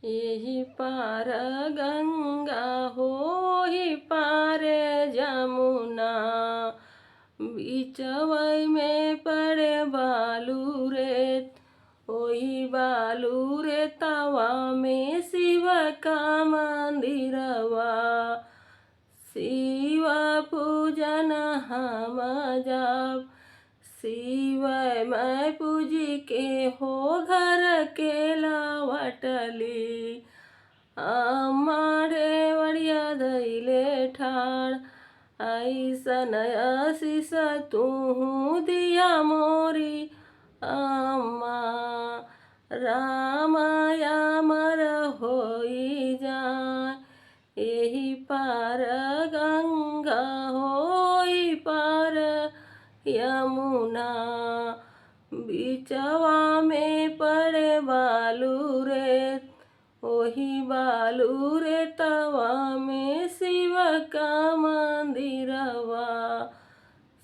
यही पार गंगा हो ही पार जमुना, बीचवई में पड़े बालू रे, वही बालू रे तवा में शिव का मंदिरवा। शिव पूजन हम जब शिवय मैं पूजी के हो घर के लावटली, हमारे बढ़िया धैले ठाड़ ऐसन आशीष तू दिया मोरी अम्मा। रामाया मर होई जाए यही पार गंगा होई पार यमुना, बीचवा में पड़े बालू रे, वही बालू रे तवा में शिव का मंदिरवा।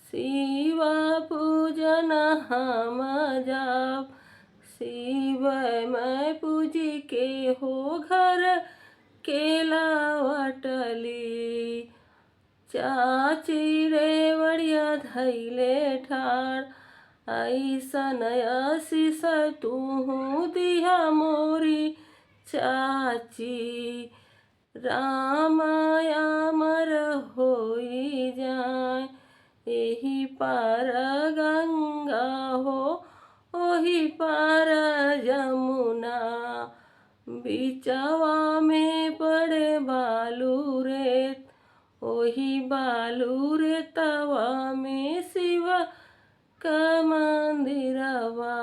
शिव पूजन हम जब शिव मैं पूजी के हो घर के लावटली, चाची रे बढ़िया धैले ठाड़ ऐसन आशीष तू दिया मोरी चाची। रामाया मर होई जाए यही पार गंगा हो वही पार जमुना, बीचवा में पड़े बालू रे, वही बालू रे तवा में शिव का मंदिरवा।